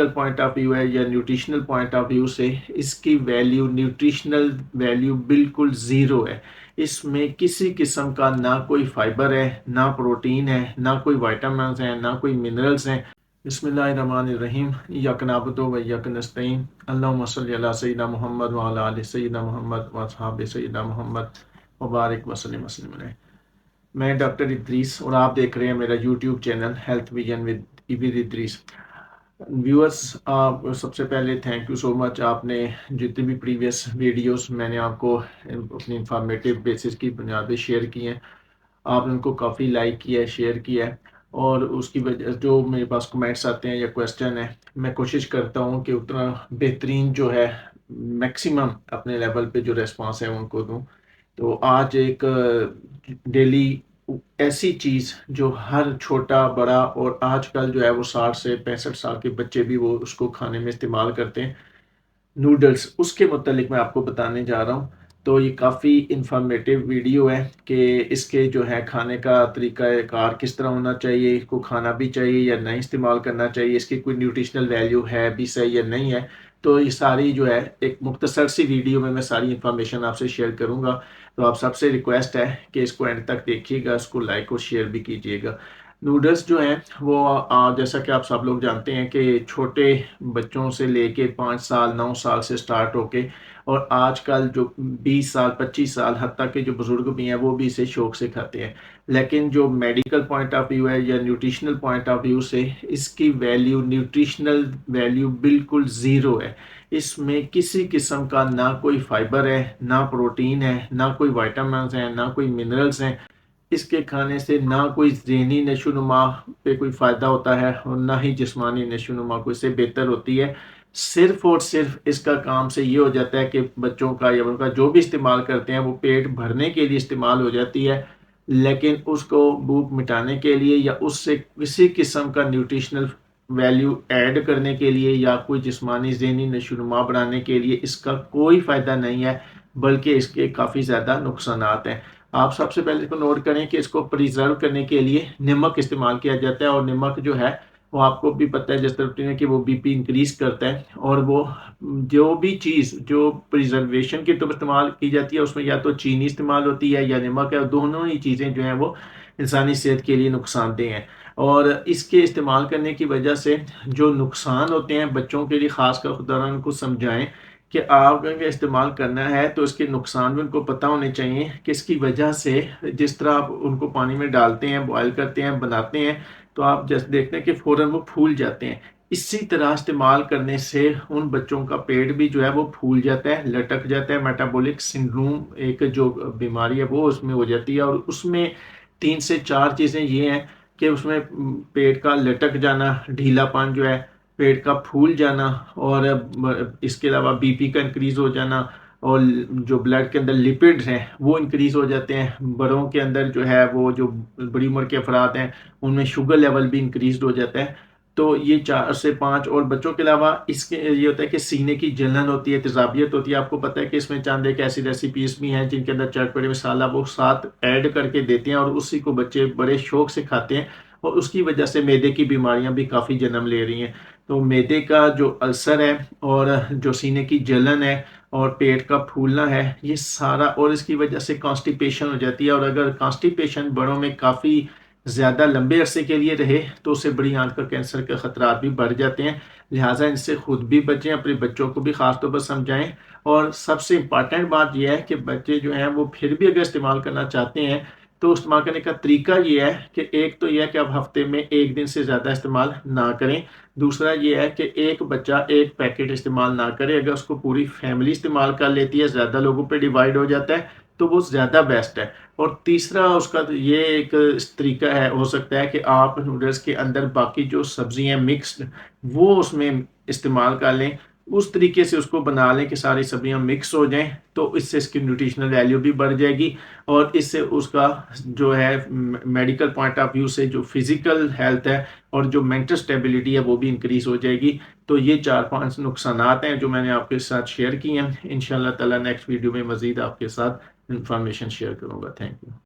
Medical point of view है या nutritional point of view से इसकी वैल्यू, न्यूट्रिशनल वैल्यू बिल्कुल ज़ीरो है। इसमें किसी किस्म का ना कोई फाइबर है, ना प्रोटीन है, ना कोई विटामिन्स हैं, ना कोई मिनरल्स हैं। बिस्मिल्लाहिर्रहमानिर्रहीम। इय्याक नअबुदु व इय्याक नस्तईन। अल्लाहुम्मा सल्लि अला सय्यिदिना मुहम्मद व अला आलि सय्यिदिना मुहम्मद व अस्हाबि सय्यिदिना मुहम्मद व बारिक व सल्लिम वसल्लिम अलैहि। मैं डॉक्टर इद्रीस और आप देख रहे हैं मेरा YouTube channel health vision with Idris. Viewers, आप सबसे पहले थैंक यू सो मच। आपने जितनी भी प्रीवियस वीडियोस मैंने आपको अपनी इंफॉर्मेटिव बेसिस की बुनियाद पे शेयर किए हैं, आपने उनको काफ़ी लाइक किया है, शेयर किया है, और उसकी वजह जो मेरे पास कमेंट्स आते हैं या क्वेश्चन है, मैं कोशिश करता हूँ कि उतना बेहतरीन जो है मैक्सिमम अपने लेवल पे जो रेस्पॉन्स है उनको दूँ। तो आज एक डेली ऐसी चीज़ जो हर छोटा बड़ा और आजकल जो है वो 60 से 65 साल के बच्चे भी वो उसको खाने में इस्तेमाल करते हैं, नूडल्स, उसके मुतालिक मैं आपको बताने जा रहा हूँ। तो ये काफ़ी इंफॉर्मेटिव वीडियो है कि इसके जो है खाने का तरीक़ाकार किस तरह होना चाहिए, इसको खाना भी चाहिए या नहीं इस्तेमाल करना चाहिए, इसकी कोई न्यूट्रिशनल वैल्यू है भी सही या नहीं है। तो ये सारी जो है एक मुख्तसर सी वीडियो में मैं सारी इन्फॉर्मेशन आपसे शेयर करूँगा। तो आप सबसे रिक्वेस्ट है कि इसको एंड तक देखिएगा, इसको लाइक और शेयर भी कीजिएगा। नूडल्स जो हैं वो जैसा कि आप सब लोग जानते हैं कि छोटे बच्चों से लेके 5 साल 9 साल से स्टार्ट होके और आजकल जो 20 साल 25 साल हत्ता के जो बुज़ुर्ग भी हैं वो भी इसे शौक से खाते हैं। लेकिन जो मेडिकल पॉइंट ऑफ व्यू है या न्यूट्रिशनल पॉइंट ऑफ व्यू से इसकी वैल्यू, न्यूट्रिशनल वैल्यू बिल्कुल ज़ीरो है। इसमें किसी किस्म का ना कोई फाइबर है, ना प्रोटीन है, ना कोई विटामिन्स हैं, ना कोई मिनरल्स हैं। इसके खाने से ना कोई ज़हनी नशोनुमा पे कोई फ़ायदा होता है और ना ही जिस्मानी नशोनुमा को इससे बेहतर होती है। सिर्फ़ और सिर्फ़ इसका काम से ये हो जाता है कि बच्चों का या उनका जो भी इस्तेमाल करते हैं वो पेट भरने के लिए इस्तेमाल हो जाती है, लेकिन उसको भूख मिटाने के लिए या उससे किसी किस्म का न्यूट्रिशनल वैल्यू ऐड करने के लिए या कोई जिस्मानी ज़हनी नशोनुमा बढ़ाने के लिए इसका कोई फ़ायदा नहीं है, बल्कि इसके काफ़ी ज़्यादा नुकसानात हैं। आप सबसे पहले इसको नोट करें कि इसको प्रिजर्व करने के लिए नमक इस्तेमाल किया जाता है, और नमक जो है वो आपको भी पता है जिस तरह कि वो बीपी इंक्रीज करता है, और वो जो भी चीज़ जो प्रिजर्वेशन के तौर पर इस्तेमाल की जाती है उसमें या तो चीनी इस्तेमाल होती है या नमक है, और दोनों ही चीज़ें जो हैं वो इंसानी सेहत के लिए नुकसानदेह हैं। और इसके इस्तेमाल करने की वजह से जो नुकसान होते हैं बच्चों के लिए, ख़ासकर खुदा उनको समझाएं कि आप अगर इस्तेमाल करना है तो इसके नुकसान भी उनको पता होने चाहिए कि इसकी वजह से जिस तरह आप उनको पानी में डालते हैं, बॉयल करते हैं, बनाते हैं, तो आप जैसे देखते हैं कि फ़ौरन वो फूल जाते हैं। इसी तरह इस्तेमाल करने से उन बच्चों का पेट भी जो है वो फूल जाता है, लटक जाता है। मेटाबॉलिक सिंड्रोम एक जो बीमारी है वो उसमें हो जाती है, और उसमें 3 से 4 चीज़ें ये हैं कि उसमें पेट का लटक जाना, ढीलापन जो है, पेट का फूल जाना, और इसके अलावा बीपी का इंक्रीज हो जाना, और जो ब्लड के अंदर लिपिड्स हैं वो इंक्रीज हो जाते हैं। बड़ों के अंदर जो है वो जो बड़ी उम्र के अफराद हैं उनमें शुगर लेवल भी इंक्रीज हो जाता है। तो ये 4 से 5, और बच्चों के अलावा इसके ये होता है कि सीने की जलन होती है, तेजाबियत होती है। आपको पता है कि इसमें चंद एक ऐसी रेसिपीज भी हैं जिनके अंदर चटपटे मसाला वो साथ ऐड करके देते हैं, और उसी को बच्चे बड़े शौक से खाते हैं, और उसकी वजह से मैदे की बीमारियां भी काफ़ी जन्म ले रही हैं। तो मैदे का जो अल्सर है और जो सीने की जलन है और पेट का फूलना है, ये सारा, और इसकी वजह से कॉन्स्टिपेशन हो जाती है, और अगर कॉन्स्टिपेशन बड़ों में काफ़ी ज़्यादा लंबे अरसे के लिए रहे तो उससे बड़ी आंत का कैंसर के खतरात भी बढ़ जाते हैं। लिहाजा इनसे खुद भी बचें, अपने बच्चों को भी ख़ास तौर पर समझाएं। और सबसे इम्पॉर्टेंट बात यह है कि बच्चे जो हैं वो फिर भी अगर इस्तेमाल करना चाहते हैं तो इस्तेमाल करने का तरीका ये है कि एक तो यह है कि आप हफ्ते में 1 दिन से ज़्यादा इस्तेमाल ना करें। दूसरा ये है कि एक बच्चा 1 पैकेट इस्तेमाल ना करे। अगर उसको पूरी फैमिली इस्तेमाल कर लेती है, ज़्यादा लोगों पे डिवाइड हो जाता है, तो वो ज़्यादा बेस्ट है। और तीसरा उसका तो ये एक तरीका है, हो सकता है कि आप नूडल्स के अंदर बाकी जो सब्जियां मिक्स्ड वो उसमें इस्तेमाल कर लें, उस तरीके से उसको बना लें कि सारी सब्जियां मिक्स हो जाएं, तो इससे इसकी न्यूट्रिशनल वैल्यू भी बढ़ जाएगी, और इससे उसका जो है मेडिकल पॉइंट ऑफ व्यू से जो फिजिकल हेल्थ है और जो मेंटल स्टेबिलिटी है वो भी इंक्रीज हो जाएगी। तो ये 4-5 नुकसानात हैं जो मैंने आपके साथ शेयर किए हैं। इंशाल्लाह ताला नेक्स्ट वीडियो में मज़ीद आपके साथ इंफॉर्मेशन शेयर करूँगा। Thank you.